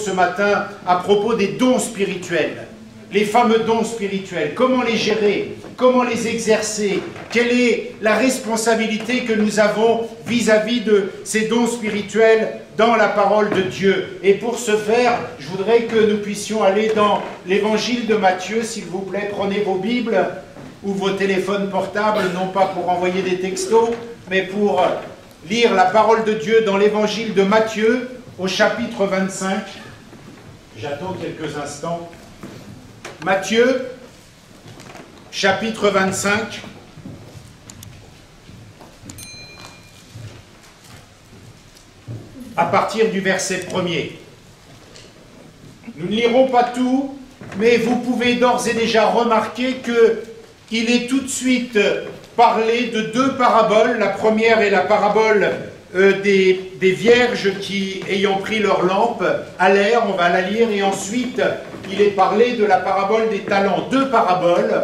Ce matin à propos des dons spirituels, les fameux dons spirituels, comment les gérer, comment les exercer, quelle est la responsabilité que nous avons vis-à-vis de ces dons spirituels dans la parole de Dieu. Et pour ce faire, je voudrais que nous puissions aller dans l'évangile de Matthieu, s'il vous plaît, prenez vos Bibles ou vos téléphones portables, non pas pour envoyer des textos, mais pour lire la parole de Dieu dans l'évangile de Matthieu, au chapitre 25, j'attends quelques instants. Matthieu, chapitre 25. À partir du verset 1er. Nous ne lirons pas tout, mais vous pouvez d'ores et déjà remarquer qu'il est tout de suite parlé de deux paraboles. La première est la parabole des vierges qui, ayant pris leur lampe, allèrent, on va la lire, et ensuite il est parlé de la parabole des talents. Deux paraboles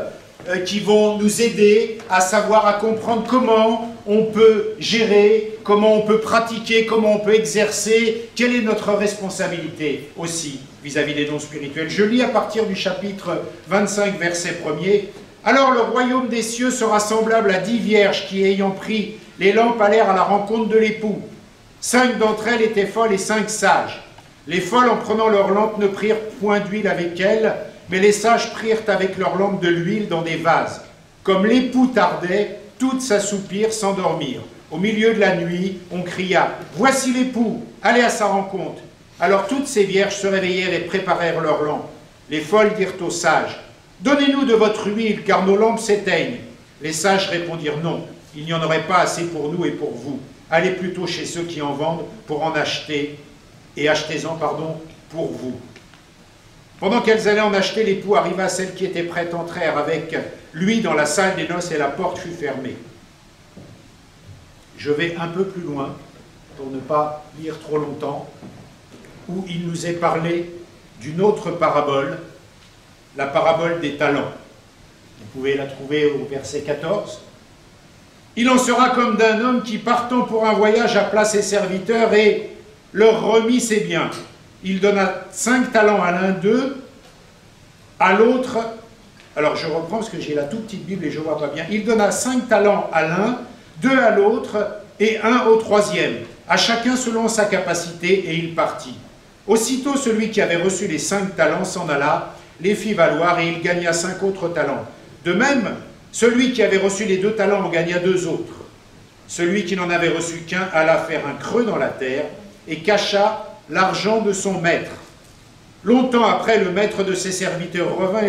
qui vont nous aider à savoir, à comprendre comment on peut gérer, comment on peut pratiquer, comment on peut exercer, quelle est notre responsabilité aussi vis-à-vis des dons spirituels. Je lis à partir du chapitre 25, verset 1er. Alors le royaume des cieux sera semblable à 10 vierges qui, ayant pris les lampes, allèrent à la rencontre de l'époux. 5 d'entre elles étaient folles et 5 sages. Les folles, en prenant leurs lampes, ne prirent point d'huile avec elles, mais les sages prirent avec leurs lampes de l'huile dans des vases. Comme l'époux tardait, toutes s'assoupirent, s'endormirent. Au milieu de la nuit, on cria « Voici l'époux, allez à sa rencontre !» Alors toutes ces vierges se réveillèrent et préparèrent leurs lampes. Les folles dirent aux sages « Donnez-nous de votre huile, car nos lampes s'éteignent. » Les sages répondirent « Non, il n'y en aurait pas assez pour nous et pour vous. Allez plutôt chez ceux qui en vendent pour en acheter, et achetez-en, pour vous. » Pendant qu'elles allaient en acheter, l'époux arriva, celles qui étaient prêtes entrèrent avec lui dans la salle des noces et la porte fut fermée. Je vais un peu plus loin, pour ne pas lire trop longtemps, où il nous est parlé d'une autre parabole, la parabole des talents. Vous pouvez la trouver au verset 14. Il en sera comme d'un homme qui, partant pour un voyage, appela ses serviteurs et leur remit ses biens. Il donna 5 talents à l'un d'eux, à l'autre... Alors je reprends parce que j'ai la toute petite Bible et je ne vois pas bien. Il donna 5 talents à l'un, 2 à l'autre et 1 au troisième, à chacun selon sa capacité, et il partit. Aussitôt celui qui avait reçu les 5 talents s'en alla, les fit valoir, et il gagna 5 autres talents. De même, celui qui avait reçu les 2 talents en gagna 2 autres. Celui qui n'en avait reçu qu'un alla faire un creux dans la terre et cacha l'argent de son maître. Longtemps après, le maître de ses serviteurs revint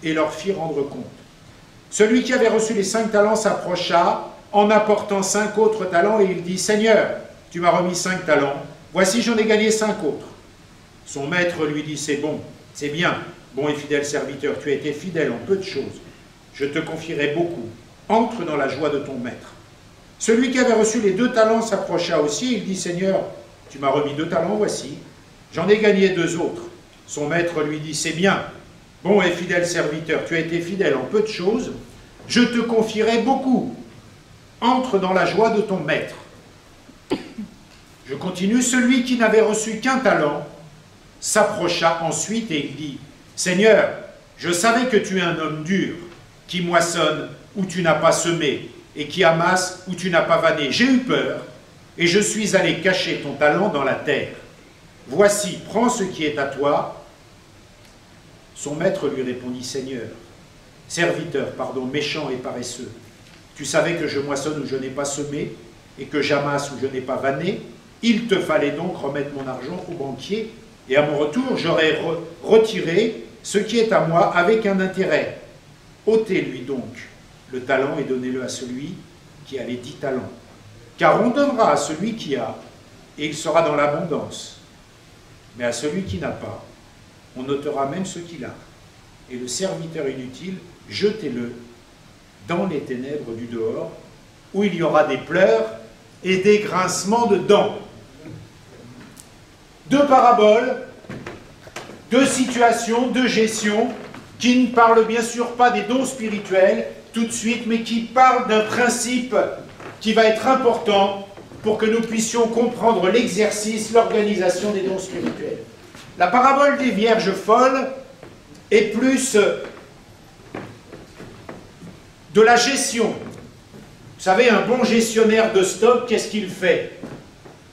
et leur fit rendre compte. Celui qui avait reçu les 5 talents s'approcha en apportant 5 autres talents, et il dit « Seigneur, tu m'as remis 5 talents, voici j'en ai gagné 5 autres. » Son maître lui dit « C'est bon, c'est bien, bon et fidèle serviteur, tu as été fidèle en peu de choses. Je te confierai beaucoup. Entre dans la joie de ton maître. » Celui qui avait reçu les 2 talents s'approcha aussi, et il dit « Seigneur, tu m'as remis 2 talents, voici. J'en ai gagné 2 autres. » Son maître lui dit « C'est bien, bon et fidèle serviteur, tu as été fidèle en peu de choses. Je te confierai beaucoup. Entre dans la joie de ton maître. » Je continue. Celui qui n'avait reçu qu'un talent s'approcha ensuite et il dit « Seigneur, je savais que tu es un homme dur, qui moissonne où tu n'as pas semé, et qui amasse où tu n'as pas vanné. J'ai eu peur, et je suis allé cacher ton talent dans la terre. Voici, prends ce qui est à toi. » Son maître lui répondit « Seigneur, serviteur, méchant et paresseux, tu savais que je moissonne où je n'ai pas semé, et que j'amasse où je n'ai pas vanné. Il te fallait donc remettre mon argent au banquier, et à mon retour, j'aurais retiré ce qui est à moi avec un intérêt. Ôtez-lui donc le talent et donnez-le à celui qui a les 10 talents. Car on donnera à celui qui a, et il sera dans l'abondance. Mais à celui qui n'a pas, on ôtera même ce qu'il a. Et le serviteur inutile, jetez-le dans les ténèbres du dehors, où il y aura des pleurs et des grincements de dents. 2 paraboles, 2 situations, 2 gestions, qui ne parlent bien sûr pas des dons spirituels tout de suite, mais qui parlent d'un principe qui va être important pour que nous puissions comprendre l'exercice, l'organisation des dons spirituels. La parabole des vierges folles est plus de la gestion. Vous savez, un bon gestionnaire de stock, qu'est-ce qu'il fait?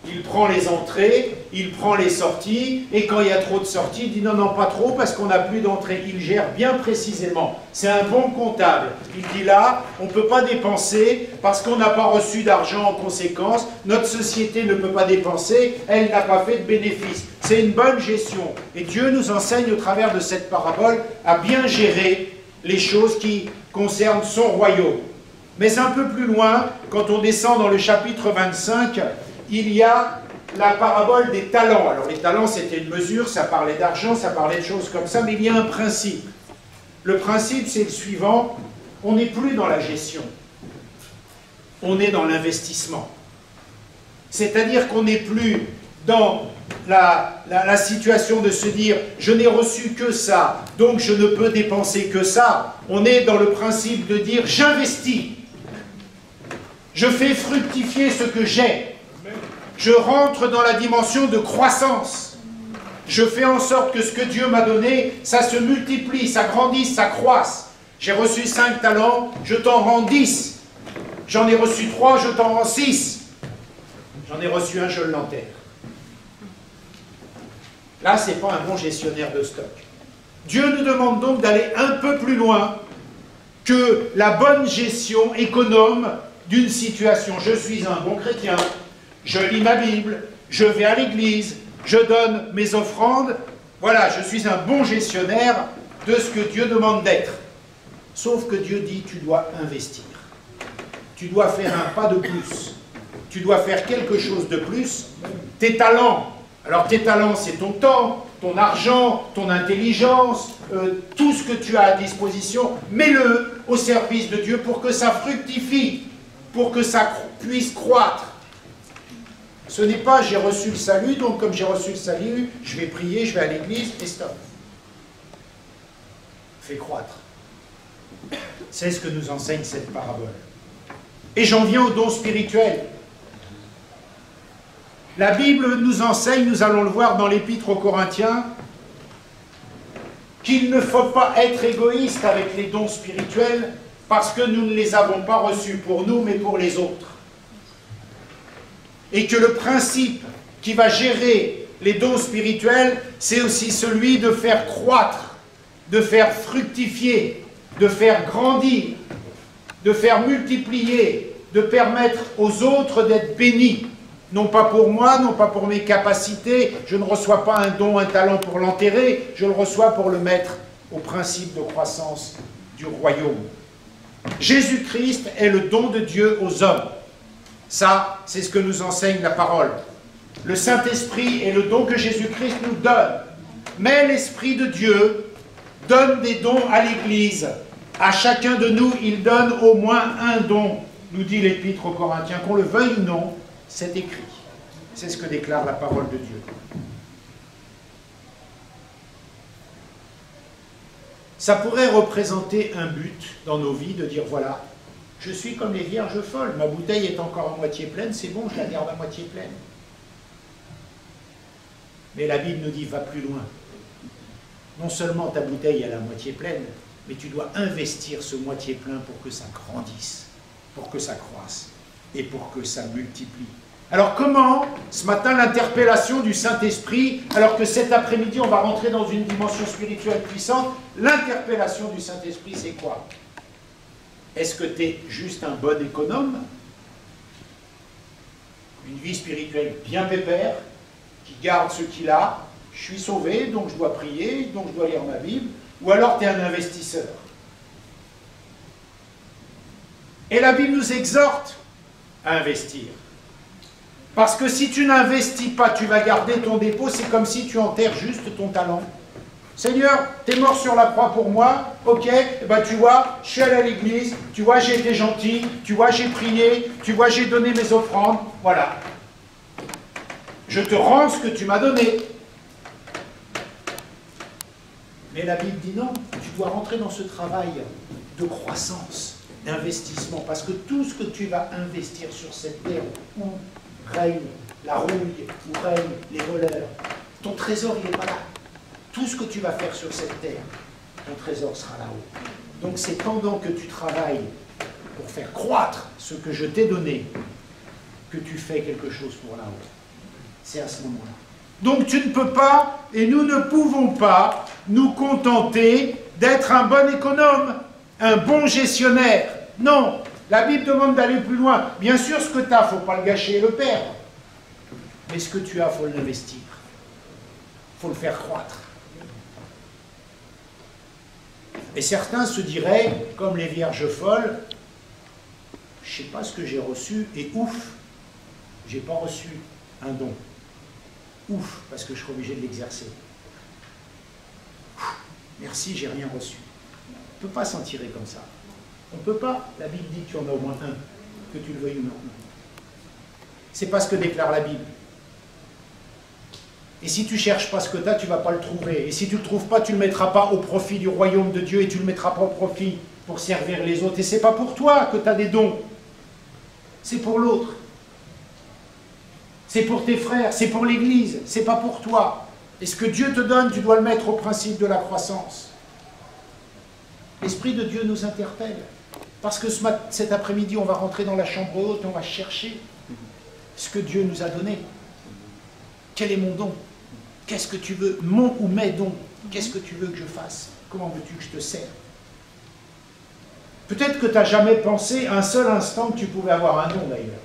Il prend les entrées, il prend les sorties, et quand il y a trop de sorties, il dit non, non, pas trop, parce qu'on n'a plus d'entrées. Il gère bien précisément. C'est un bon comptable. Il dit là, on ne peut pas dépenser, parce qu'on n'a pas reçu d'argent en conséquence, notre société ne peut pas dépenser, elle n'a pas fait de bénéfice. C'est une bonne gestion. Et Dieu nous enseigne au travers de cette parabole à bien gérer les choses qui concernent son royaume. Mais un peu plus loin, quand on descend dans le chapitre 25, il y a la parabole des talents. Alors les talents, c'était une mesure, ça parlait d'argent, ça parlait de choses comme ça, mais il y a un principe. Le principe, c'est le suivant, on n'est plus dans la gestion, on est dans l'investissement. C'est-à-dire qu'on n'est plus dans la situation de se dire « je n'ai reçu que ça, donc je ne peux dépenser que ça ». On est dans le principe de dire « j'investis, je fais fructifier ce que j'ai ». Je rentre dans la dimension de croissance. Je fais en sorte que ce que Dieu m'a donné, ça se multiplie, ça grandisse, ça croisse. J'ai reçu 5 talents, je t'en rends 10. J'en ai reçu 3, je t'en rends 6. J'en ai reçu un, je l'enterre. Là, ce n'est pas un bon gestionnaire de stock. Dieu nous demande donc d'aller un peu plus loin que la bonne gestion économe d'une situation. Je suis un bon chrétien. Je lis ma Bible, je vais à l'église, je donne mes offrandes. Voilà, je suis un bon gestionnaire de ce que Dieu demande d'être. Sauf que Dieu dit, tu dois investir. Tu dois faire un pas de plus. Tu dois faire quelque chose de plus. Tes talents, alors tes talents, c'est ton temps, ton argent, ton intelligence, tout ce que tu as à disposition, mets-le au service de Dieu pour que ça fructifie, pour que ça puisse croître. Ce n'est pas « j'ai reçu le salut, donc comme j'ai reçu le salut, je vais prier, je vais à l'église, et stop ». Fais croître. C'est ce que nous enseigne cette parabole. Et j'en viens au don spirituel. La Bible nous enseigne, nous allons le voir dans l'Épître aux Corinthiens, qu'il ne faut pas être égoïste avec les dons spirituels parce que nous ne les avons pas reçus pour nous, mais pour les autres. Et que le principe qui va gérer les dons spirituels, c'est aussi celui de faire croître, de faire fructifier, de faire grandir, de faire multiplier, de permettre aux autres d'être bénis. Non pas pour moi, non pas pour mes capacités, je ne reçois pas un don, un talent pour l'enterrer, je le reçois pour le mettre au principe de croissance du royaume. Jésus-Christ est le don de Dieu aux hommes. Ça, c'est ce que nous enseigne la parole. Le Saint-Esprit est le don que Jésus-Christ nous donne. Mais l'Esprit de Dieu donne des dons à l'Église. À chacun de nous, il donne au moins un don, nous dit l'Épître aux Corinthiens. Qu'on le veuille ou non, c'est écrit. C'est ce que déclare la parole de Dieu. Ça pourrait représenter un but dans nos vies de dire voilà, je suis comme les vierges folles, ma bouteille est encore à moitié pleine, c'est bon, je la garde à moitié pleine. Mais la Bible nous dit va plus loin. Non seulement ta bouteille est à moitié pleine, mais tu dois investir ce moitié plein pour que ça grandisse, pour que ça croisse et pour que ça multiplie. Alors comment, ce matin, l'interpellation du Saint-Esprit, alors que cet après-midi, on va rentrer dans une dimension spirituelle puissante, l'interpellation du Saint-Esprit, c'est quoi? Est-ce que tu es juste un bon économe? Une vie spirituelle bien pépère, qui garde ce qu'il a, je suis sauvé, donc je dois prier, donc je dois lire ma Bible, ou alors tu es un investisseur. Et la Bible nous exhorte à investir. Parce que si tu n'investis pas, tu vas garder ton dépôt, c'est comme si tu enterres juste ton talent. Seigneur, tu es mort sur la croix pour moi, ok, eh ben, tu vois, je suis allé à l'église, tu vois, j'ai été gentil, tu vois, j'ai prié, tu vois, j'ai donné mes offrandes, voilà. Je te rends ce que tu m'as donné. Mais la Bible dit non, tu dois rentrer dans ce travail de croissance, d'investissement, parce que tout ce que tu vas investir sur cette terre où règne la rouille, où règnent les voleurs, ton trésor, il n'est pas là. tout ce que tu vas faire sur cette terre, ton trésor sera là-haut. Donc c'est pendant que tu travailles pour faire croître ce que je t'ai donné, que tu fais quelque chose pour là-haut. C'est à ce moment-là. Donc tu ne peux pas, et nous ne pouvons pas, nous contenter d'être un bon économe, un bon gestionnaire. Non, la Bible demande d'aller plus loin. Bien sûr, ce que tu as, il ne faut pas le gâcher et le perdre. Mais ce que tu as, il faut l'investir. Il faut le faire croître. Et certains se diraient, comme les vierges folles, je ne sais pas ce que j'ai reçu, et ouf, je n'ai pas reçu un don. Ouf, parce que je serai obligé de l'exercer. Merci, j'ai rien reçu. On ne peut pas s'en tirer comme ça. On ne peut pas. La Bible dit que tu en as au moins un, que tu le veuilles ou non. C'est pas ce que déclare la Bible. Et si tu ne cherches pas ce que tu as, tu ne vas pas le trouver. Et si tu ne le trouves pas, tu ne le mettras pas au profit du royaume de Dieu et tu ne le mettras pas au profit pour servir les autres. Et ce n'est pas pour toi que tu as des dons. C'est pour l'autre. C'est pour tes frères, c'est pour l'Église, c'est pas pour toi. Et ce que Dieu te donne, tu dois le mettre au principe de la croissance. L'Esprit de Dieu nous interpelle. Parce que cet après-midi, on va rentrer dans la chambre haute, on va chercher ce que Dieu nous a donné. Quel est mon don? Qu'est-ce que tu veux? Mon ou mes dons? Qu'est-ce que tu veux que je fasse? Comment veux-tu que je te sers? Peut-être que tu n'as jamais pensé un seul instant que tu pouvais avoir un don d'ailleurs.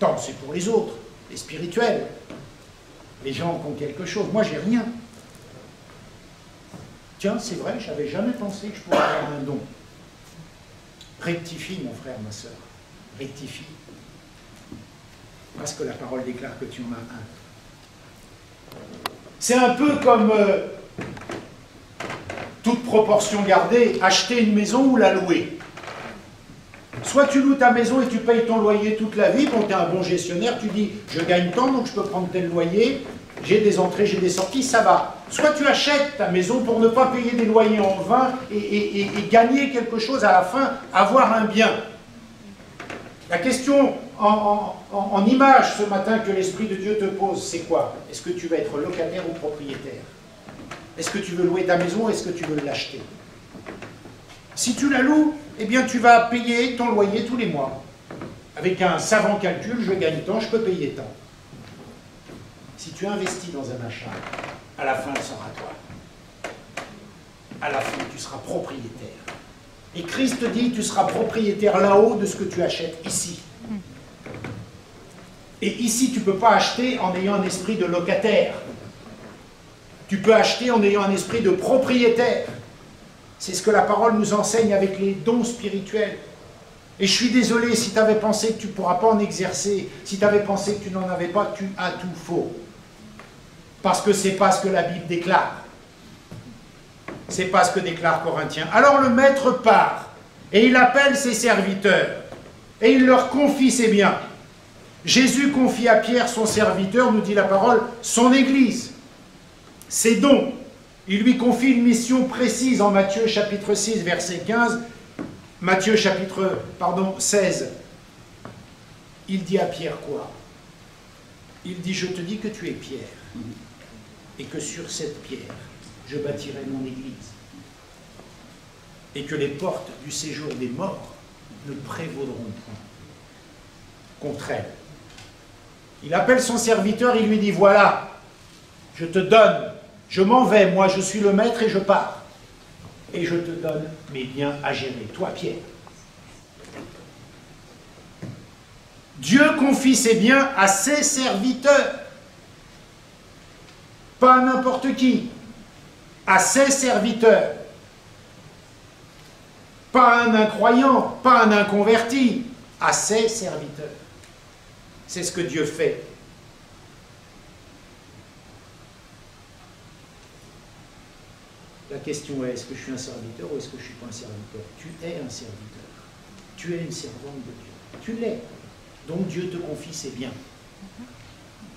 Tant c'est pour les autres, les spirituels, les gens qui ont quelque chose. Moi, j'ai rien. Tiens, c'est vrai, je n'avais jamais pensé que je pourrais avoir un don. Rectifie, mon frère, ma soeur. Rectifie. Parce que la parole déclare que tu en as un. C'est un peu comme, toute proportion gardée, acheter une maison ou la louer. Soit tu loues ta maison et tu payes ton loyer toute la vie, bon, tu es un bon gestionnaire, tu dis, je gagne tant, donc je peux prendre tel loyer, j'ai des entrées, j'ai des sorties, ça va. Soit tu achètes ta maison pour ne pas payer des loyers en vain et gagner quelque chose à la fin, avoir un bien. La question en image ce matin que l'Esprit de Dieu te pose, c'est quoi? Est-ce que tu veux être locataire ou propriétaire? Est-ce que tu veux louer ta maison ou est-ce que tu veux l'acheter? Si tu la loues, eh bien tu vas payer ton loyer tous les mois. Avec un savant calcul, je gagne tant, je peux payer tant. Si tu investis dans un achat, à la fin, elle sera à toi. À la fin, tu seras propriétaire. Et Christ dit, tu seras propriétaire là-haut de ce que tu achètes ici. Et ici, tu ne peux pas acheter en ayant un esprit de locataire. Tu peux acheter en ayant un esprit de propriétaire. C'est ce que la parole nous enseigne avec les dons spirituels. Et je suis désolé si tu avais pensé que tu ne pourras pas en exercer, si tu avais pensé que tu n'en avais pas, tu as tout faux. Parce que ce n'est pas ce que la Bible déclare. Ce n'est pas ce que déclare Corinthiens. Alors le maître part, et il appelle ses serviteurs, et il leur confie ses biens. Jésus confie à Pierre, son serviteur, nous dit la parole, son Église, ses dons. Il lui confie une mission précise en Matthieu chapitre 6, verset 15, Matthieu chapitre 16. Il dit à Pierre quoi? Il dit, je te dis que tu es Pierre, et que sur cette pierre, je bâtirai mon Église, et que les portes du séjour des morts ne prévaudront point contre elle. Il appelle son serviteur, il lui dit, voilà, je te donne, je m'en vais, moi je suis le maître et je pars. Et je te donne mes biens à gérer, toi Pierre. Dieu confie ses biens à ses serviteurs. Pas à n'importe qui, à ses serviteurs. Pas à un incroyant, pas à un inconverti, à ses serviteurs. C'est ce que Dieu fait. La question est, est-ce que je suis un serviteur ou est-ce que je ne suis pas un serviteur? Tu es un serviteur. Tu es une servante de Dieu. Tu l'es. Donc Dieu te confie ses biens.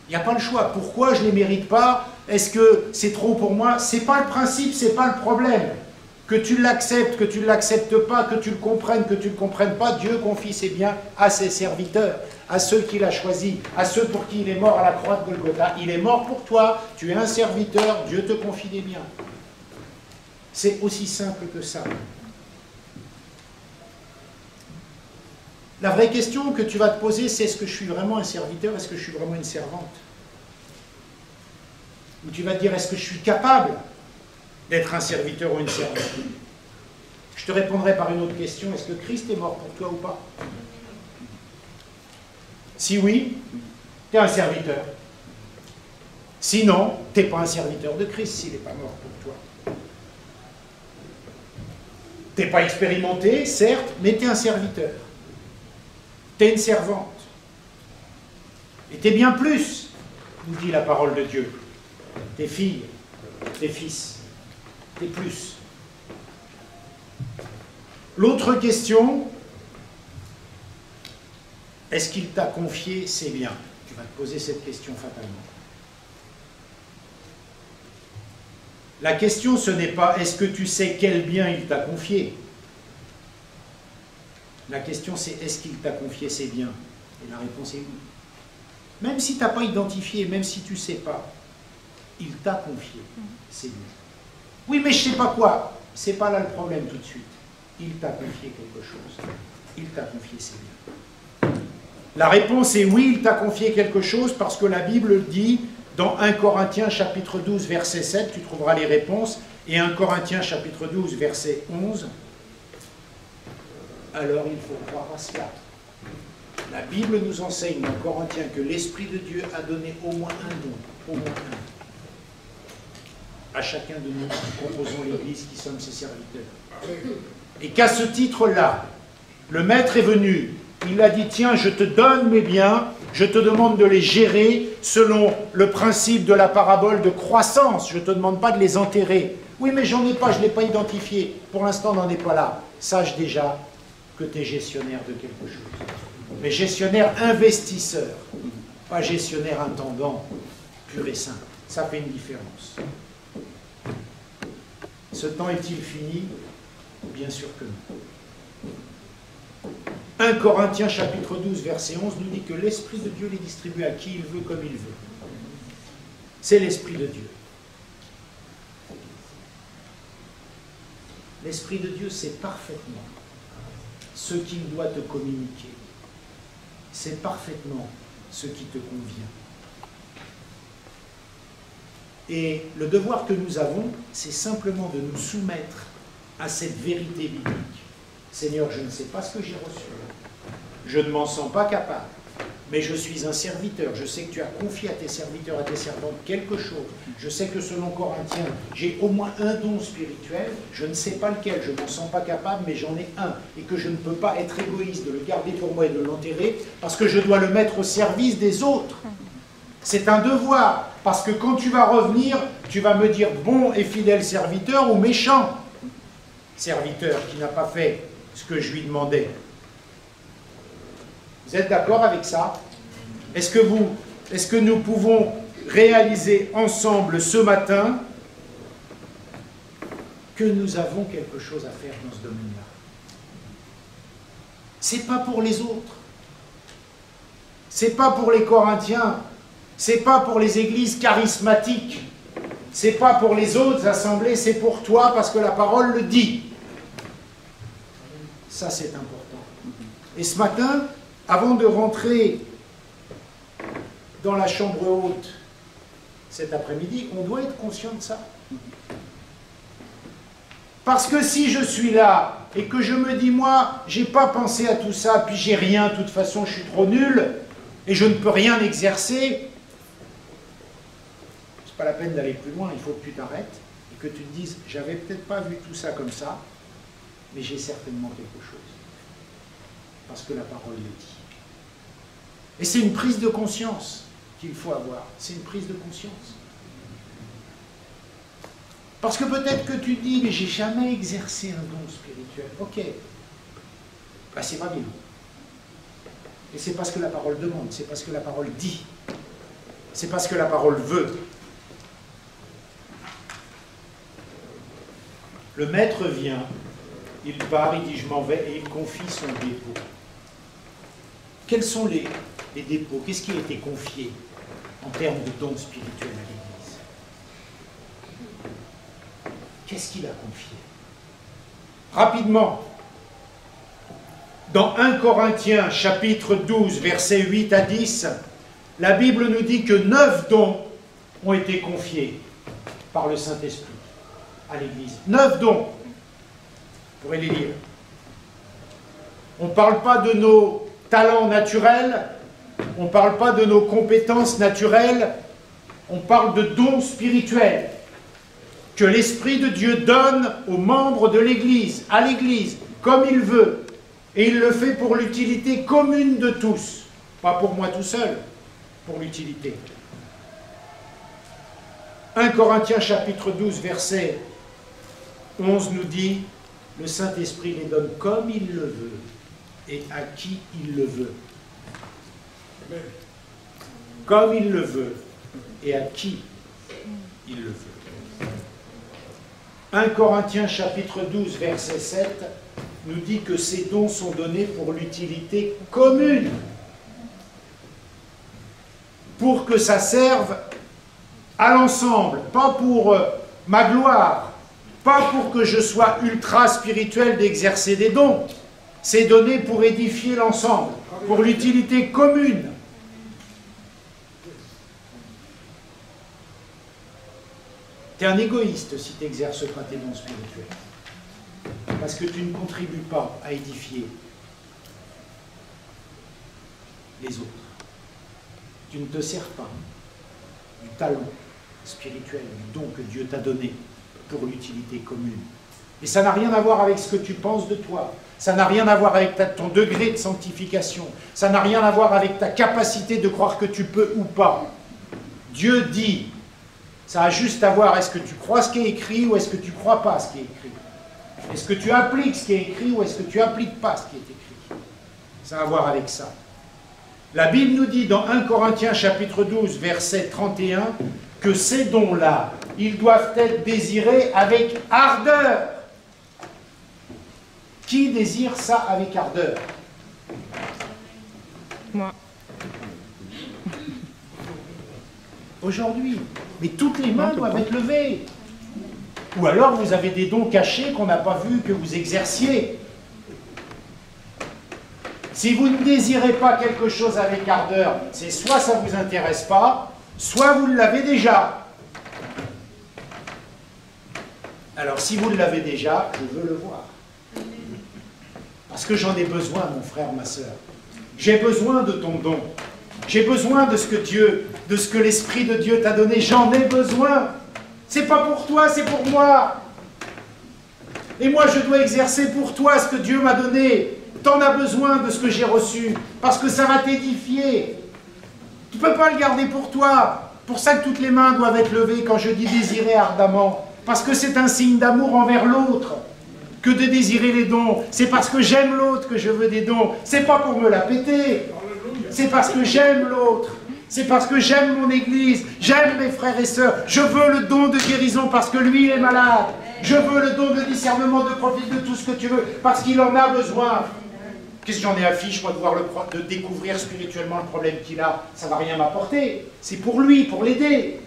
Il n'y a pas le choix. Pourquoi je ne les mérite pas? Est-ce que c'est trop pour moi? Ce n'est pas le principe, ce n'est pas le problème. Que tu l'acceptes, que tu ne l'acceptes pas, que tu le comprennes, que tu ne le comprennes pas, Dieu confie ses biens à ses serviteurs. à ceux qu'il a choisis, à ceux pour qui il est mort à la croix de Golgotha. Il est mort pour toi, tu es un serviteur, Dieu te confie des biens. C'est aussi simple que ça. La vraie question que tu vas te poser, c'est est-ce que je suis vraiment un serviteur, est-ce que je suis vraiment une servante? Ou tu vas te dire, est-ce que je suis capable d'être un serviteur ou une servante? Je te répondrai par une autre question, est-ce que Christ est mort pour toi ou pas? Si oui, tu es un serviteur. Sinon, tu n'es pas un serviteur de Christ s'il n'est pas mort pour toi. Tu n'es pas expérimenté, certes, mais tu es un serviteur. Tu es une servante. Et tu es bien plus, nous dit la parole de Dieu. Tes filles, tes fils, t'es plus. L'autre question, est-ce qu'il t'a confié ses biens? Tu vas te poser cette question fatalement. La question, ce n'est pas est-ce que tu sais quel bien il t'a confié? La question, c'est est-ce qu'il t'a confié ses biens? Et la réponse est oui. Même si tu n'as pas identifié, même si tu ne sais pas, il t'a confié ses biens. Oui, mais je ne sais pas quoi. Ce n'est pas là le problème tout de suite. Il t'a confié quelque chose. Il t'a confié ses biens. La réponse est oui, il t'a confié quelque chose parce que la Bible dit dans 1 Corinthiens chapitre 12 verset 7, tu trouveras les réponses, et 1 Corinthiens chapitre 12 verset 11, alors il faut croire à cela. La Bible nous enseigne dans Corinthiens que l'Esprit de Dieu a donné au moins un don, au moins un, à chacun de nous qui composons l'Église, qui sommes ses serviteurs. Et qu'à ce titre-là, le Maître est venu, il a dit, tiens, je te donne mes biens, je te demande de les gérer selon le principe de la parabole de croissance, je ne te demande pas de les enterrer. Oui, mais j'en ai pas, je ne l'ai pas identifié, pour l'instant, on n'en est pas là. Sache déjà que tu es gestionnaire de quelque chose. Mais gestionnaire investisseur, pas gestionnaire intendant, pur et simple. Ça fait une différence. Ce temps est-il fini? Bien sûr que non. 1 Corinthiens chapitre 12 verset 11 nous dit que l'Esprit de Dieu les distribue à qui il veut comme il veut. C'est l'Esprit de Dieu. L'Esprit de Dieu sait parfaitement ce qu'il doit te communiquer. C'est parfaitement ce qui te convient. Et le devoir que nous avons, c'est simplement de nous soumettre à cette vérité biblique. Seigneur, je ne sais pas ce que j'ai reçu. Je ne m'en sens pas capable. Mais je suis un serviteur. Je sais que tu as confié à tes serviteurs, à tes servantes quelque chose. Je sais que selon Corinthiens, j'ai au moins un don spirituel. Je ne sais pas lequel, je ne m'en sens pas capable, mais j'en ai un. Et que je ne peux pas être égoïste de le garder pour moi et de l'enterrer, parce que je dois le mettre au service des autres. C'est un devoir. Parce que quand tu vas revenir, tu vas me dire bon et fidèle serviteur ou méchant serviteur qui n'a pas fait ce que je lui demandais. Vous êtes d'accord avec ça? Est-ce que nous pouvons réaliser ensemble ce matin que nous avons quelque chose à faire dans ce domaine-là? C'est pas pour les autres. C'est pas pour les Corinthiens. C'est pas pour les églises charismatiques. C'est pas pour les autres assemblées. C'est pour toi parce que la parole le dit. Ça, c'est important. Et ce matin, avant de rentrer dans la chambre haute cet après-midi, on doit être conscient de ça. Parce que si je suis là et que je me dis, moi, j'ai pas pensé à tout ça, puis j'ai rien, de toute façon, je suis trop nul, et je ne peux rien exercer, c'est pas la peine d'aller plus loin, il faut que tu t'arrêtes et que tu te dises, j'avais peut-être pas vu tout ça comme ça, mais j'ai certainement quelque chose. Parce que la parole le dit. Et c'est une prise de conscience qu'il faut avoir. C'est une prise de conscience. Parce que peut-être que tu te dis, mais j'ai jamais exercé un don spirituel. Ok. Ben, c'est pas bien. Et c'est parce que la parole demande, c'est parce que la parole dit. C'est parce que la parole veut. Le maître vient, il part, il dit je m'en vais, et il confie son dépôt. Quels sont des dépôts, qu'est-ce qui a été confié en termes de dons spirituels à l'Église? Qu'est-ce qu'il a confié? Rapidement, dans 1 Corinthiens chapitre 12, versets 8 à 10, la Bible nous dit que 9 dons ont été confiés par le Saint-Esprit à l'Église. 9 dons. Vous pourrez les lire. On ne parle pas de nos talents naturels, on ne parle pas de nos compétences naturelles, on parle de dons spirituels que l'Esprit de Dieu donne aux membres de l'Église, à l'Église, comme il veut. Et il le fait pour l'utilité commune de tous. Pas pour moi tout seul, pour l'utilité. 1 Corinthiens chapitre 12, verset 11 nous dit, le Saint-Esprit les donne comme il le veut et à qui il le veut. Comme il le veut et à qui il le veut. 1 Corinthiens chapitre 12, verset 7 nous dit que ces dons sont donnés pour l'utilité commune, pour que ça serve à l'ensemble, pas pour ma gloire, pas pour que je sois ultra spirituel d'exercer des dons. C'est donné pour édifier l'ensemble, pour l'utilité commune. Tu es un égoïste si tu n'exerces pas tes dons spirituels. Parce que tu ne contribues pas à édifier les autres. Tu ne te sers pas du talent spirituel, du don que Dieu t'a donné pour l'utilité commune. Et ça n'a rien à voir avec ce que tu penses de toi. Ça n'a rien à voir avec ton degré de sanctification. Ça n'a rien à voir avec ta capacité de croire que tu peux ou pas. Dieu dit, ça a juste à voir, est-ce que tu crois ce qui est écrit ou est-ce que tu ne crois pas ce qui est écrit? Est-ce que tu appliques ce qui est écrit ou est-ce que tu n'appliques pas ce qui est écrit? Ça a à voir avec ça. La Bible nous dit dans 1 Corinthiens chapitre 12, verset 31, que ces dons-là, ils doivent être désirés avec ardeur. Qui désire ça avec ardeur? Moi. Aujourd'hui. Mais toutes les mains doivent être levées. Ou alors vous avez des dons cachés qu'on n'a pas vu que vous exerciez. Si vous ne désirez pas quelque chose avec ardeur, c'est soit ça ne vous intéresse pas, soit vous l'avez déjà. Alors si vous l'avez déjà, je veux le voir. Parce que j'en ai besoin, mon frère, ma soeur. J'ai besoin de ton don. J'ai besoin de ce que Dieu, de ce que l'Esprit de Dieu t'a donné. J'en ai besoin. C'est pas pour toi, c'est pour moi. Et moi, je dois exercer pour toi ce que Dieu m'a donné. T'en as besoin de ce que j'ai reçu, parce que ça va t'édifier. Tu ne peux pas le garder pour toi. Pour ça que toutes les mains doivent être levées quand je dis désirer ardemment. Parce que c'est un signe d'amour envers l'autre que de désirer les dons. C'est parce que j'aime l'autre que je veux des dons. C'est pas pour me la péter. C'est parce que j'aime l'autre. C'est parce que j'aime mon église. J'aime mes frères et sœurs. Je veux le don de guérison parce que lui il est malade. Je veux le don de discernement, de profit, de tout ce que tu veux, parce qu'il en a besoin. Qu'est-ce que j'en ai à fiche, moi, de découvrir spirituellement le problème qu'il a? Ça ne va rien m'apporter. C'est pour lui, pour l'aider.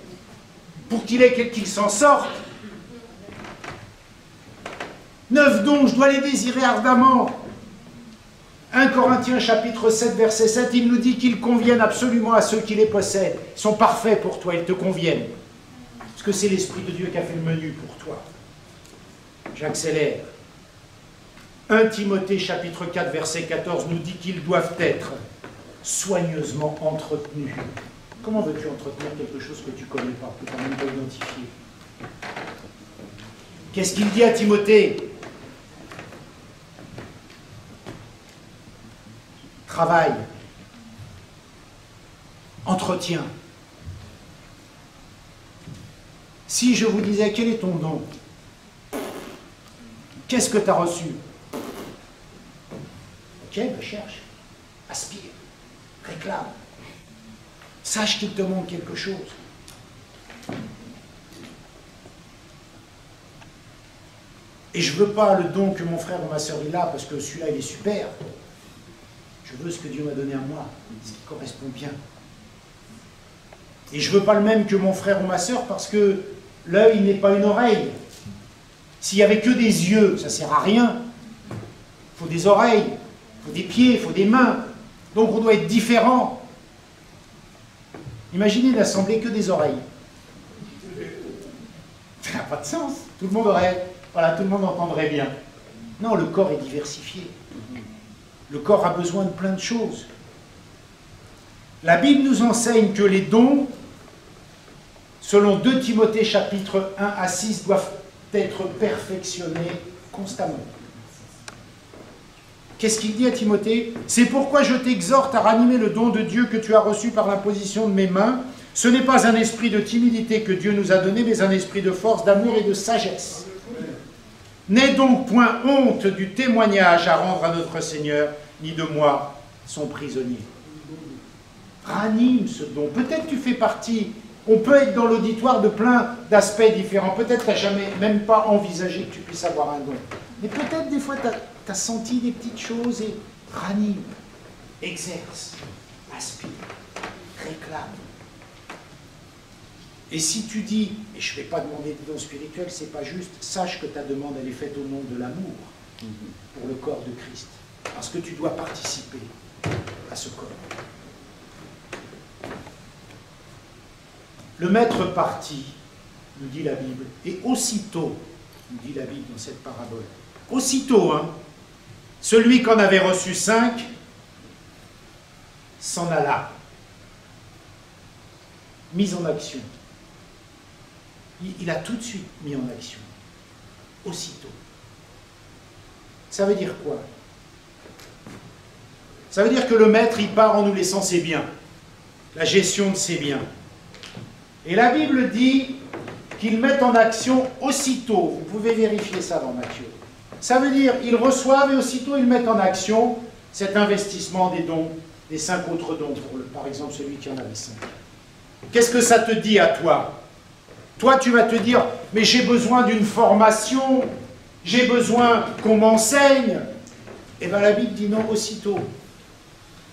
Pour qu'il s'en sorte. 9 dons, je dois les désirer ardemment. 1 Corinthiens chapitre 7, verset 7, il nous dit qu'ils conviennent absolument à ceux qui les possèdent. Ils sont parfaits pour toi, ils te conviennent. Parce que c'est l'Esprit de Dieu qui a fait le menu pour toi. J'accélère. 1 Timothée chapitre 4 verset 14 nous dit qu'ils doivent être soigneusement entretenus. Comment veux-tu entretenir quelque chose que tu ne connais pas, que tu n'as même pas identifié? Qu'est-ce qu'il dit à Timothée? Travail, entretien. Si je vous disais quel est ton don, qu'est-ce que tu as reçu? Ok, ben cherche, aspire, réclame. Sache qu'il te manque quelque chose. Et je ne veux pas le don que mon frère ou ma soeur il a, parce que celui-là il est super. Je Je veux ce que Dieu m'a donné à moi, ce qui correspond bien. Et je ne veux pas le même que mon frère ou ma sœur parce que l'œil n'est pas une oreille. S'il n'y avait que des yeux, ça ne sert à rien. Il faut des oreilles, il faut des pieds, il faut des mains. Donc on doit être différent. Imaginez l'assemblée que des oreilles. Ça n'a pas de sens. Tout le monde aurait, voilà, tout le monde entendrait bien. Non, le corps est diversifié. Le corps a besoin de plein de choses. La Bible nous enseigne que les dons, selon 2 Timothée chapitre 1 à 6, doivent être perfectionnés constamment. Qu'est-ce qu'il dit à Timothée? C'est pourquoi je t'exhorte à ranimer le don de Dieu que tu as reçu par l'imposition de mes mains. Ce n'est pas un esprit de timidité que Dieu nous a donné, mais un esprit de force, d'amour et de sagesse. N'aie donc point honte du témoignage à rendre à notre Seigneur, ni de moi, son prisonnier. Ranime ce don. Peut-être tu fais partie, on peut être dans l'auditoire de plein d'aspects différents. Peut-être tu n'as jamais même pas envisagé que tu puisses avoir un don. Mais peut-être des fois tu as senti des petites choses et ranime, exerce, aspire, réclame. Et si tu dis, et je ne vais pas demander de don spirituel, c'est pas juste, sache que ta demande elle est faite au nom de l'amour pour le corps de Christ. Parce que tu dois participer à ce corps. Le maître partit, nous dit la Bible, et aussitôt, nous dit la Bible dans cette parabole, aussitôt, celui qu'en avait reçu 5 s'en alla, mis en action. Il a tout de suite mis en action, aussitôt. Ça veut dire quoi? Ça veut dire que le maître, il part en nous laissant ses biens, la gestion de ses biens. Et la Bible dit qu'ils mettent en action aussitôt. Vous pouvez vérifier ça dans Matthieu. Ça veut dire ils reçoivent et aussitôt ils mettent en action cet investissement des dons, des 5 autres dons, pour par exemple celui qui en avait 5. Qu'est-ce que ça te dit à toi? Toi, tu vas te dire, mais j'ai besoin d'une formation, j'ai besoin qu'on m'enseigne. Eh bien, la Bible dit non, aussitôt.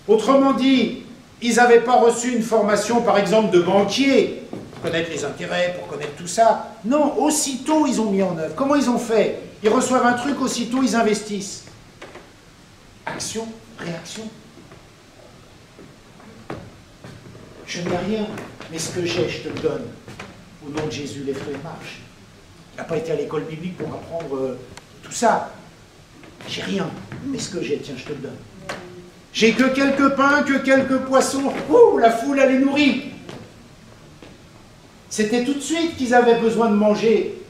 Autrement dit, ils n'avaient pas reçu une formation, par exemple, de banquier, pour connaître les intérêts, pour connaître tout ça. Non, aussitôt, ils ont mis en œuvre. Comment ils ont fait? Ils reçoivent un truc, aussitôt, ils investissent. Action, réaction. Je n'ai rien, mais ce que j'ai, je te le donne. Au nom de Jésus, les frères marchent. Il n'a pas été à l'école biblique pour apprendre tout ça. J'ai rien, mais ce que j'ai, tiens, je te le donne. J'ai que quelques pains, que quelques poissons. Ouh, la foule, elle est nourrie. C'était tout de suite qu'ils avaient besoin de manger.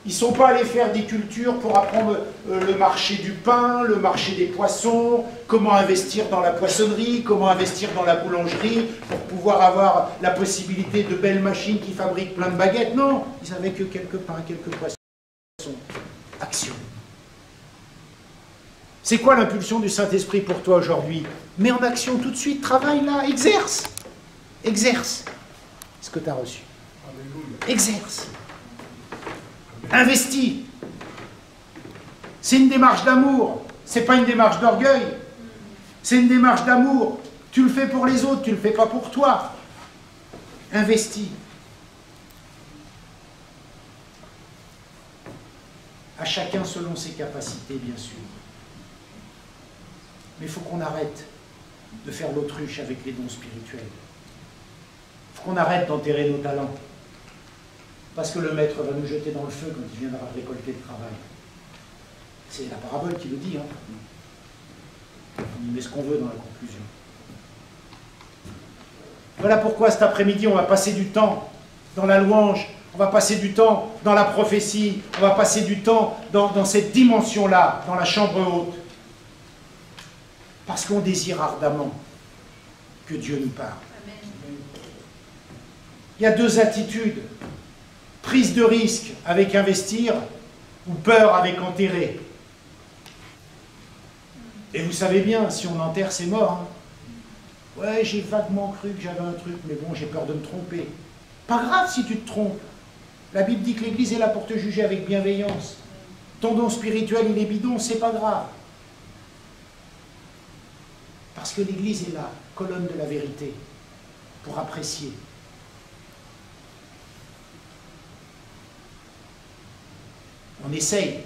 Ils ne sont pas allés faire des cultures pour apprendre le marché du pain, le marché des poissons, comment investir dans la poissonnerie, comment investir dans la boulangerie, pour pouvoir avoir la possibilité de belles machines qui fabriquent plein de baguettes. Non, ils n'avaient que quelques pains, quelques poissons. Action. C'est quoi l'impulsion du Saint-Esprit pour toi aujourd'hui? Mets en action tout de suite, travaille là, exerce. Exerce ce que tu as reçu. Exerce. Investis. C'est une démarche d'amour. Ce n'est pas une démarche d'orgueil. C'est une démarche d'amour. Tu le fais pour les autres, tu ne le fais pas pour toi. Investis. À chacun selon ses capacités, bien sûr. Mais il faut qu'on arrête de faire l'autruche avec les dons spirituels. Il faut qu'on arrête d'enterrer nos talents. Parce que le maître va nous jeter dans le feu quand il viendra récolter le travail. C'est la parabole qui le dit. On y met ce qu'on veut dans la conclusion. Voilà pourquoi cet après-midi, on va passer du temps dans la louange, on va passer du temps dans la prophétie, on va passer du temps dans cette dimension-là, dans la chambre haute. Parce qu'on désire ardemment que Dieu nous parle. Il y a 2 attitudes. Prise de risque avec investir ou peur avec enterrer. Et vous savez bien, si on enterre, c'est mort. Ouais, j'ai vaguement cru que j'avais un truc, mais bon, j'ai peur de me tromper. Pas grave si tu te trompes. La Bible dit que l'Église est là pour te juger avec bienveillance. Ton don spirituel, il est bidon, c'est pas grave. Parce Parce que l'Église est la colonne de la vérité, pour apprécier. On essaye,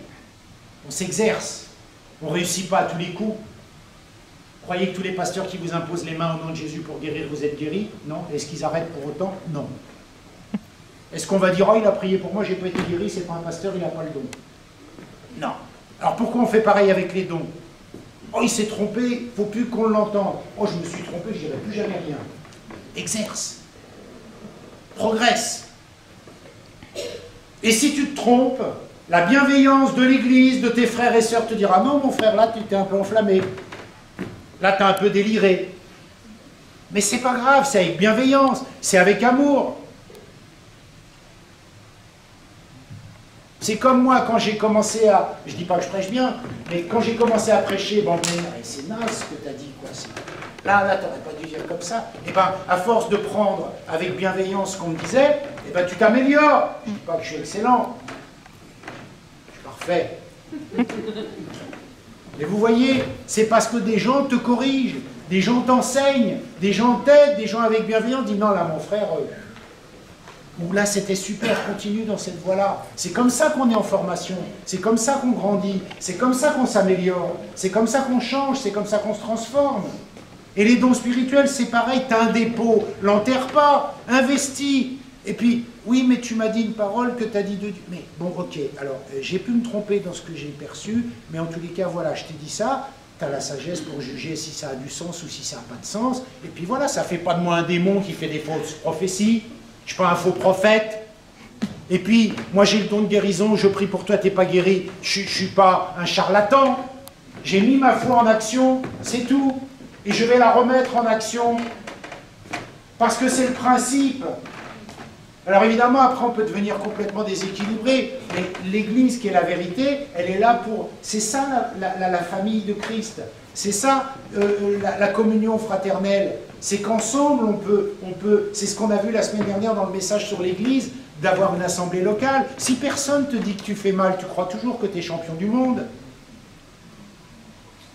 on s'exerce, on ne réussit pas à tous les coups. Croyez que tous les pasteurs qui vous imposent les mains au nom de Jésus pour guérir, vous êtes guéris? Non. Est-ce qu'ils arrêtent pour autant? Non. Est-ce qu'on va dire, oh, il a prié pour moi, j'ai pas été guéri, c'est pas un pasteur, il n'a pas le don? Non. Alors pourquoi on fait pareil avec les dons? Oh, il s'est trompé, il ne faut plus qu'on l'entende. Oh, je me suis trompé, je ne dirai plus jamais rien. Exerce. Progresse. Et si tu te trompes, la bienveillance de l'Église, de tes frères et sœurs te dira, non mon frère, là tu t'es un peu enflammé. Là tu as un peu déliré. Mais c'est pas grave, c'est avec bienveillance, c'est avec amour. C'est comme moi, quand j'ai commencé à... Je dis pas que je prêche bien, mais quand j'ai commencé à prêcher, bon, mais c'est naze ce que tu as dit, quoi. Là, t'aurais pas dû dire comme ça. Et bien, à force de prendre avec bienveillance ce qu'on me disait, et ben, tu t'améliores. Je dis pas que je suis excellent. Je suis parfait. Mais vous voyez, c'est parce que des gens te corrigent, des gens t'enseignent, des gens t'aident, des gens avec bienveillance disent non, là, mon frère... Ou là, c'était super, continue dans cette voie-là. C'est comme ça qu'on est en formation, c'est comme ça qu'on grandit, c'est comme ça qu'on s'améliore, c'est comme ça qu'on change, c'est comme ça qu'on se transforme. Et les dons spirituels, c'est pareil, tu as un dépôt, l'enterre pas, investis. Et puis, oui, mais tu m'as dit une parole que tu as dit de Dieu. Mais bon, ok, alors, j'ai pu me tromper dans ce que j'ai perçu, mais en tous les cas, voilà, je t'ai dit ça, tu as la sagesse pour juger si ça a du sens ou si ça n'a pas de sens. Et puis voilà, ça ne fait pas de moi un démon qui fait des fausses prophéties. Je ne suis pas un faux prophète. Et puis, moi j'ai le don de guérison, je prie pour toi, tu n'es pas guéri. Je ne suis pas un charlatan. J'ai mis ma foi en action, c'est tout. Et je vais la remettre en action. Parce que c'est le principe. Alors évidemment, après on peut devenir complètement déséquilibré. Mais l'Église qui est la vérité, elle est là pour... C'est ça la famille de Christ. C'est ça la communion fraternelle. C'est qu'ensemble, on peut c'est ce qu'on a vu la semaine dernière dans le message sur l'Église, d'avoir une assemblée locale. Si personne te dit que tu fais mal, tu crois toujours que tu es champion du monde.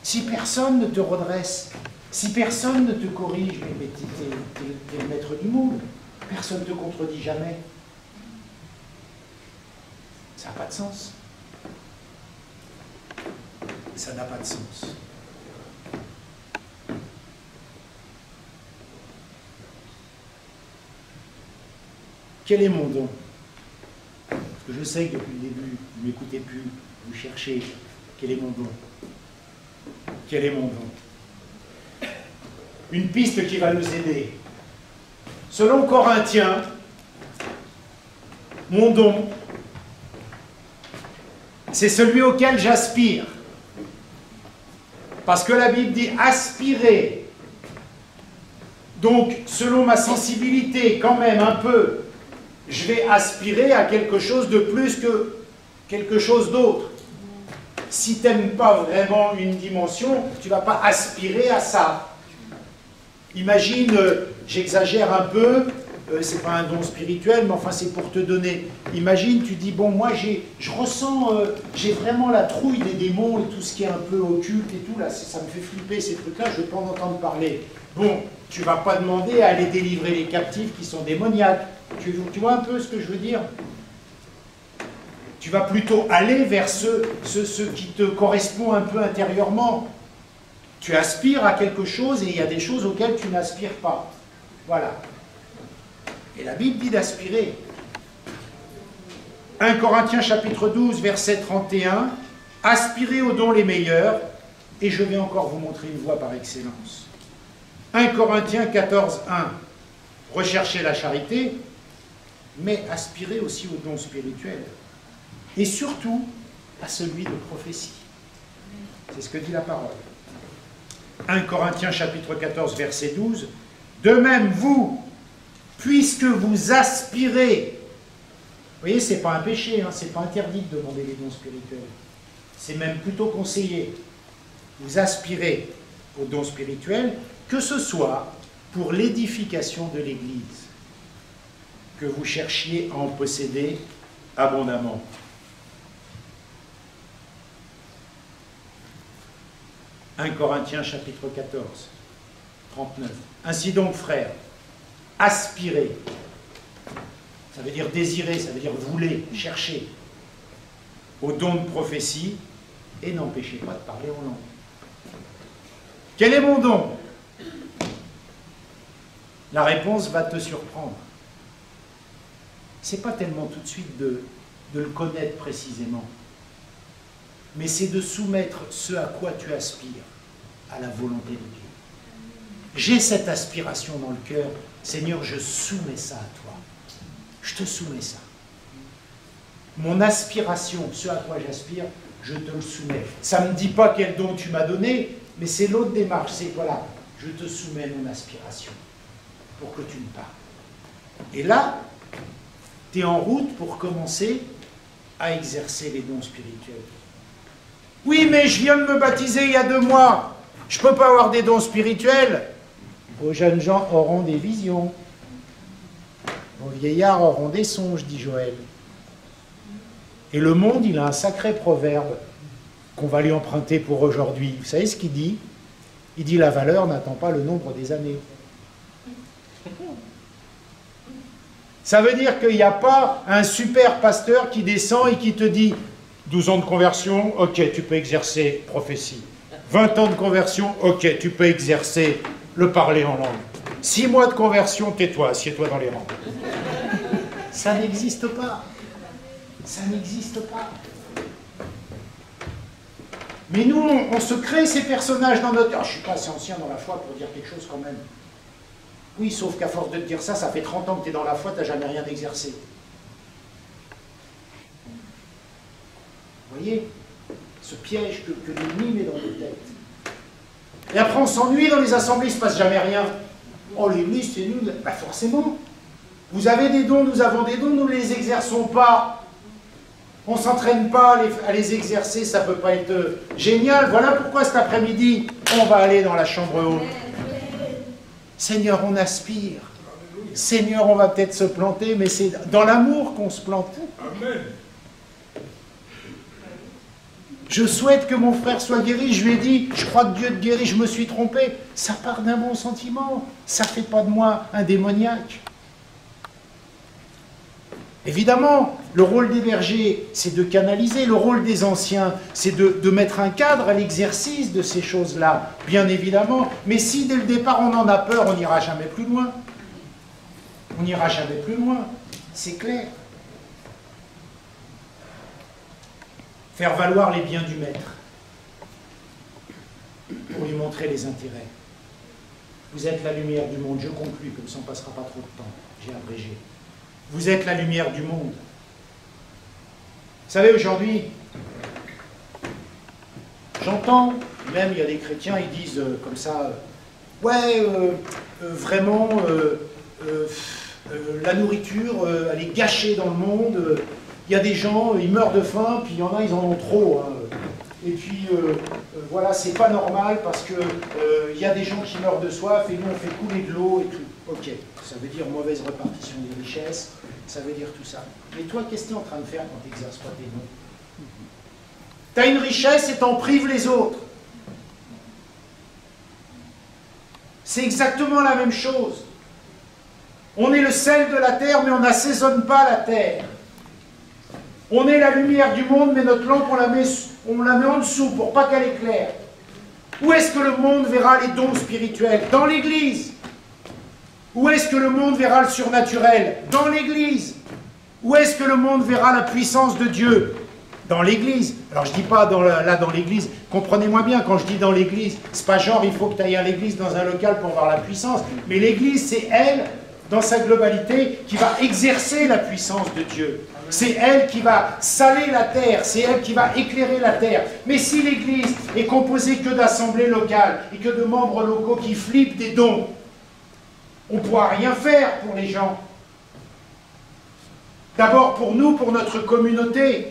Si personne ne te redresse, si personne ne te corrige, mais tu es le maître du monde. Personne ne te contredit jamais. Ça n'a pas de sens. Ça n'a pas de sens. Quel est mon don? Parce que je sais que depuis le début, vous ne m'écoutez plus, vous cherchez. Quel est mon don? Quel est mon don? Une piste qui va nous aider. Selon Corinthiens, mon don, c'est celui auquel j'aspire. Parce que la Bible dit aspirer. Donc, selon ma sensibilité, quand même un peu, je vais aspirer à quelque chose de plus que quelque chose d'autre. Si tu n'aimes pas vraiment une dimension, tu ne vas pas aspirer à ça. Imagine, j'exagère un peu, c'est pas un don spirituel, mais enfin c'est pour te donner. Imagine, tu dis, bon, moi je ressens, j'ai vraiment la trouille des démons et tout ce qui est un peu occulte et tout, là, ça me fait flipper ces trucs-là, je ne veux pas en entendre parler. Bon, tu ne vas pas demander à aller délivrer les captifs qui sont démoniaques. Tu vois un peu ce que je veux dire? Tu vas plutôt aller vers ce qui te correspond un peu intérieurement. Tu aspires à quelque chose et il y a des choses auxquelles tu n'aspires pas. Voilà. Et la Bible dit d'aspirer. 1 Corinthiens chapitre 12, verset 31. Aspirez aux dons les meilleurs. Et je vais encore vous montrer une voie par excellence. 1 Corinthiens 14, 1. Recherchez la charité, mais aspirez aussi aux dons spirituels. Et surtout, à celui de prophétie. C'est ce que dit la parole. 1 Corinthiens chapitre 14, verset 12. De même, vous, puisque vous aspirez, vous voyez, ce n'est pas un péché, hein, ce n'est pas interdit de demander les dons spirituels. C'est même plutôt conseillé. Vous aspirez aux dons spirituels, que ce soit pour l'édification de l'Église, que vous cherchiez à en posséder abondamment. « 1 Corinthiens chapitre 14. 39. Ainsi donc, frères, aspirez. Ça veut dire désirer, ça veut dire voulez, chercher. Au don de prophétie, et n'empêchez pas de parler en langue. Quel est mon don? La réponse va te surprendre. Ce n'est pas tellement tout de suite de le connaître précisément, mais c'est de soumettre ce à quoi tu aspires à la volonté de Dieu. J'ai cette aspiration dans le cœur. Seigneur, je soumets ça à toi. Je te soumets ça. Mon aspiration, ce à quoi j'aspire, je te le soumets. Ça ne me dit pas quel don tu m'as donné, mais c'est l'autre démarche. C'est voilà, je te soumets mon aspiration pour que tu me parles. Et là, tu es en route pour commencer à exercer les dons spirituels. Oui, mais je viens de me baptiser il y a 2 mois. Je ne peux pas avoir des dons spirituels. Vos jeunes gens auront des visions. Vos vieillards auront des songes, dit Joël. Et le monde, il a un sacré proverbe qu'on va lui emprunter pour aujourd'hui. Vous savez ce qu'il dit? Il dit « La valeur n'attend pas le nombre des années ». Ça veut dire qu'il n'y a pas un super pasteur qui descend et qui te dit « 12 ans de conversion, ok, tu peux exercer prophétie. 20 ans de conversion, ok, tu peux exercer le parler en langue. 6 mois de conversion, tais-toi, assieds-toi dans les rangs. » Ça n'existe pas. Ça n'existe pas. Mais nous, on se crée ces personnages dans notre... Oh, je ne suis pas assez ancien dans la foi pour dire quelque chose quand même. Oui, sauf qu'à force de te dire ça, ça fait 30 ans que tu es dans la foi, tu n'as jamais rien exercé. Vous voyez ce piège que l'ennemi met dans nos têtes. Et après, on s'ennuie dans les assemblées, il ne se passe jamais rien. Oh, l'église, c'est nul. Ben forcément. Vous avez des dons, nous avons des dons, nous ne les exerçons pas. On ne s'entraîne pas à les exercer, ça ne peut pas être génial. Voilà pourquoi cet après-midi, on va aller dans la chambre haute. Seigneur, on aspire. Seigneur, on va peut-être se planter, mais c'est dans l'amour qu'on se plante. Amen. Je souhaite que mon frère soit guéri. Je lui ai dit, je crois que Dieu te guérit, je me suis trompé. Ça part d'un bon sentiment. Ça ne fait pas de moi un démoniaque. Évidemment, le rôle des bergers, c'est de canaliser. Le rôle des anciens, c'est de mettre un cadre à l'exercice de ces choses-là, bien évidemment. Mais si, dès le départ, on en a peur, on n'ira jamais plus loin. On n'ira jamais plus loin. C'est clair. Faire valoir les biens du maître pour lui montrer les intérêts. Vous êtes la lumière du monde. Je conclus, comme ça on ne passera pas trop de temps. J'ai abrégé. Vous êtes la lumière du monde. Vous savez, aujourd'hui, j'entends, même il y a des chrétiens, ils disent comme ça, ouais, vraiment, la nourriture, elle est gâchée dans le monde. Il y a des gens, ils meurent de faim, puis il y en a, ils en ont trop. Hein. Et puis, voilà, c'est pas normal parce que il y a des gens qui meurent de soif et nous, on fait couler de l'eau et tout. Ok, ça veut dire mauvaise répartition des richesses, ça veut dire tout ça. Mais toi, qu'est-ce que tu es en train de faire quand tu n'exerces pas tes dons? Tu as une richesse et t'en prives les autres. C'est exactement la même chose. On est le sel de la terre, mais on n'assaisonne pas la terre. On est la lumière du monde, mais notre lampe, on la met en dessous pour pas qu'elle éclaire. Où est-ce que le monde verra les dons spirituels? Dans l'Église. Où est-ce que le monde verra le surnaturel? Dans l'Église. Où est-ce que le monde verra la puissance de Dieu? Dans l'Église. Alors je ne dis pas là dans l'Église, comprenez-moi bien, quand je dis dans l'Église, c'est pas genre il faut que tu ailles à l'Église dans un local pour voir la puissance, mais l'Église c'est elle, dans sa globalité, qui va exercer la puissance de Dieu. C'est elle qui va saler la terre, c'est elle qui va éclairer la terre. Mais si l'Église est composée que d'assemblées locales et que de membres locaux qui flippent des dons, on ne pourra rien faire pour les gens. D'abord pour nous, pour notre communauté.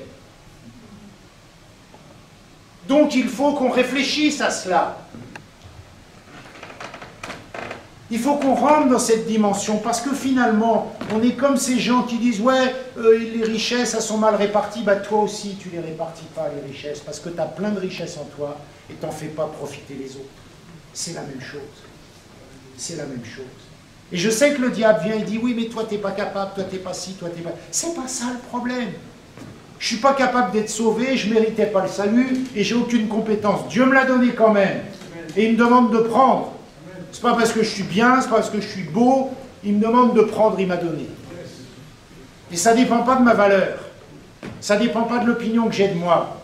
Donc il faut qu'on réfléchisse à cela. Il faut qu'on rentre dans cette dimension, parce que finalement, on est comme ces gens qui disent « Ouais, les richesses, elles sont mal réparties. » Bah toi aussi, tu ne les répartis pas, les richesses, parce que tu as plein de richesses en toi et tu n'en fais pas profiter les autres. C'est la même chose. C'est la même chose. Et je sais que le diable vient et dit, oui, mais toi, tu n'es pas capable, toi, tu n'es pas ci, toi, tu n'es pas... C'est pas ça le problème. Je ne suis pas capable d'être sauvé, je ne méritais pas le salut, et j'ai aucune compétence. Dieu me l'a donné quand même. Et il me demande de prendre. Ce n'est pas parce que je suis bien, ce n'est pas parce que je suis beau, il me demande de prendre, il m'a donné. Et ça ne dépend pas de ma valeur. Ça ne dépend pas de l'opinion que j'ai de moi.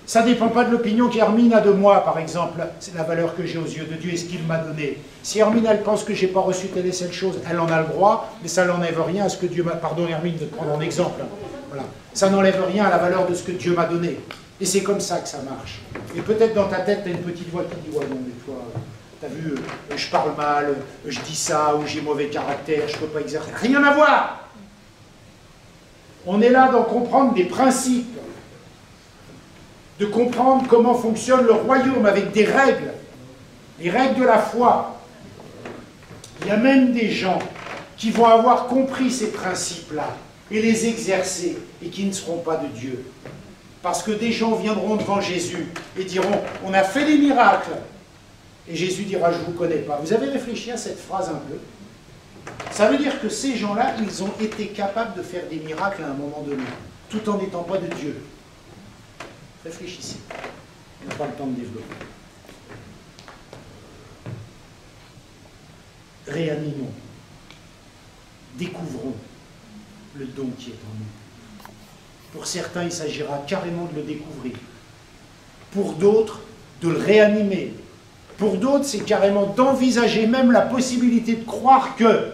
Ça ne dépend pas de l'opinion qu'Hermine a de moi, par exemple. C'est la valeur que j'ai aux yeux de Dieu et ce qu'il m'a donné. Si Hermine, elle pense que je n'ai pas reçu telle et telle chose, elle en a le droit, mais ça n'enlève rien à ce que Dieu m'a... Pardon Hermine de te prendre en exemple. Voilà. Ça n'enlève rien à la valeur de ce que Dieu m'a donné. Et c'est comme ça que ça marche. Et peut-être dans ta tête, tu as une petite voix qui dit « Ouais, non, mais toi, tu as vu, je parle mal, je dis ça, ou j'ai mauvais caractère, je ne peux pas exercer. » Rien à voir. On est là d'en comprendre des principes, de comprendre comment fonctionne le royaume avec des règles, les règles de la foi. Il y a même des gens qui vont avoir compris ces principes-là et les exercer et qui ne seront pas de Dieu. Parce que des gens viendront devant Jésus et diront « On a fait des miracles ». Et Jésus dira « Je ne vous connais pas ». Vous avez réfléchi à cette phrase un peu? Ça veut dire que ces gens-là, ils ont été capables de faire des miracles à un moment donné, tout en n'étant pas de Dieu. Réfléchissez. On n'a pas le temps de développer. Réanimons. Découvrons le don qui est en nous. Pour certains, il s'agira carrément de le découvrir. Pour d'autres, de le réanimer. Pour d'autres, c'est carrément d'envisager même la possibilité de croire que,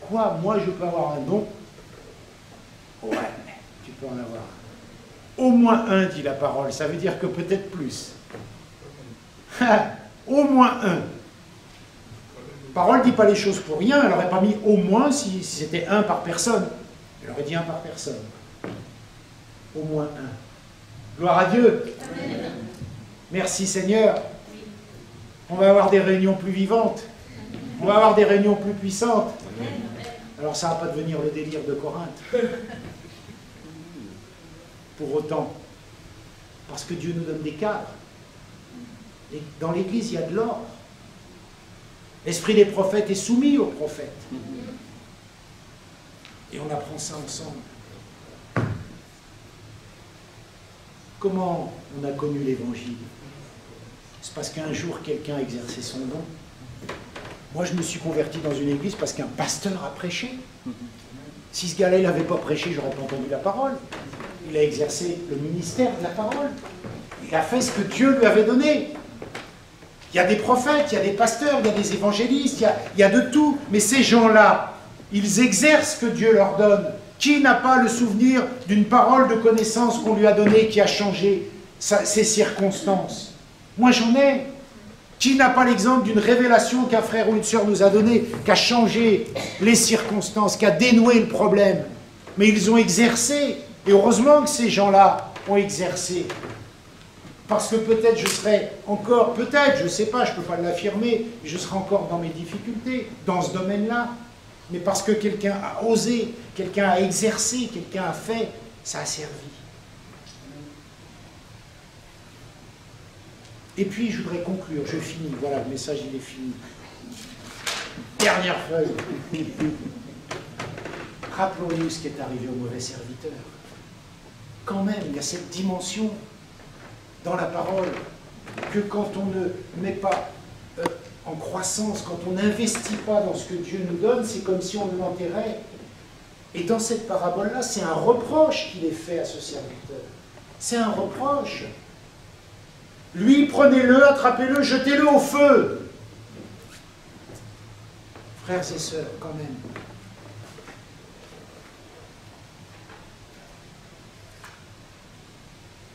quoi, moi je peux avoir un don? Ouais, tu peux en avoir. Au moins un, dit la parole, ça veut dire que peut-être plus. Au moins un. La parole ne dit pas les choses pour rien, elle n'aurait pas mis au moins si c'était un par personne. Elle aurait dit un par personne. Au moins un. Gloire à Dieu. Amen. Merci Seigneur. On va avoir des réunions plus vivantes. On va avoir des réunions plus puissantes. Alors ça ne va pas devenir le délire de Corinthe. Pour autant, parce que Dieu nous donne des cadres. Et dans l'Église, il y a de l'ordre. L'esprit des prophètes est soumis aux prophètes. Et on apprend ça ensemble. Comment on a connu l'Évangile? C'est parce qu'un jour, quelqu'un a exercé son don. Moi, je me suis converti dans une église parce qu'un pasteur a prêché. Si ce gars-là n'avait pas prêché, je n'aurais pas entendu la parole. Il a exercé le ministère de la parole. Il a fait ce que Dieu lui avait donné. Il y a des prophètes, il y a des pasteurs, il y a des évangélistes, il y a de tout. Mais ces gens-là, ils exercent ce que Dieu leur donne. Qui n'a pas le souvenir d'une parole de connaissance qu'on lui a donnée qui a changé ses circonstances? Moi, j'en ai. Qui n'a pas l'exemple d'une révélation qu'un frère ou une sœur nous a donnée, qui a changé les circonstances, qui a dénoué le problème? Mais ils ont exercé. Et heureusement que ces gens-là ont exercé. Parce que peut-être je serai encore, peut-être, je ne sais pas, je ne peux pas l'affirmer, je serai encore dans mes difficultés, dans ce domaine-là. Mais parce que quelqu'un a osé, quelqu'un a exercé, quelqu'un a fait, ça a servi. Et puis, je voudrais conclure, je finis, voilà, le message, il est fini. Dernière feuille. Rappelons-nous ce qui est arrivé au mauvais serviteur. Quand même, il y a cette dimension dans la parole que quand on ne met pas en croissance, quand on n'investit pas dans ce que Dieu nous donne, c'est comme si on l'enterrait. Et dans cette parabole-là, c'est un reproche qu'il est fait à ce serviteur. C'est un reproche. Lui, prenez-le, attrapez-le, jetez-le au feu. Frères et sœurs, quand même.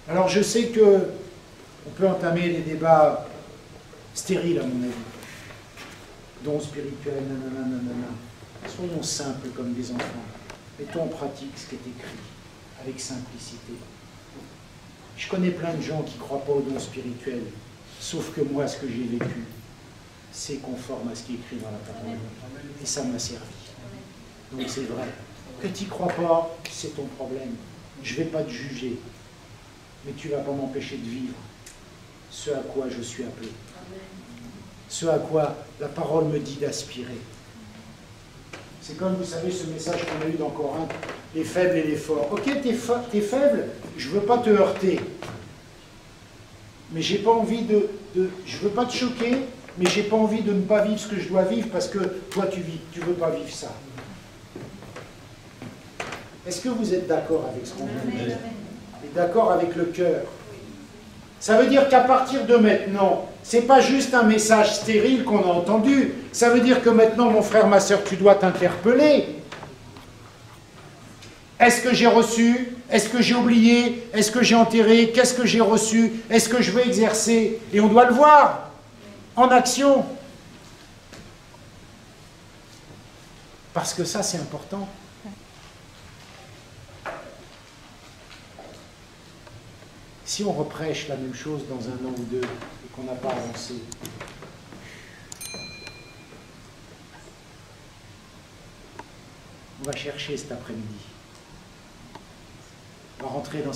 Alors je sais que on peut entamer des débats stériles, à mon avis. Dons spirituels, nanana, nanana. Soyons simples comme des enfants. Mettons en pratique ce qui est écrit, avec simplicité. Je connais plein de gens qui ne croient pas aux dons spirituels, sauf que moi, ce que j'ai vécu, c'est conforme à ce qui est écrit dans la parole. Et ça m'a servi. Donc c'est vrai. Que tu n'y crois pas, c'est ton problème. Je ne vais pas te juger. Mais tu ne vas pas m'empêcher de vivre ce à quoi je suis appelé. ce à quoi la parole me dit d'aspirer. C'est comme, vous savez, ce message qu'on a eu dans Corinthe, les faibles et les forts. Ok, t'es faible, je ne veux pas te heurter. Mais j'ai pas envie je veux pas te choquer, mais j'ai pas envie de ne pas vivre ce que je dois vivre parce que toi, tu veux pas vivre ça. Est-ce que vous êtes d'accord avec ce qu'on dit? Et d'accord avec le cœur? Ça veut dire qu'à partir de maintenant, ce n'est pas juste un message stérile qu'on a entendu. Ça veut dire que maintenant, mon frère, ma soeur, tu dois t'interpeller. Est-ce que j'ai reçu? Est-ce que j'ai oublié? Est-ce que j'ai enterré? Qu'est-ce que j'ai reçu? Est-ce que je veux exercer? Et on doit le voir en action. Parce que ça, c'est important. Si on reprêche la même chose dans un an ou deux et qu'on n'a pas avancé, on va chercher cet après-midi. On va rentrer dans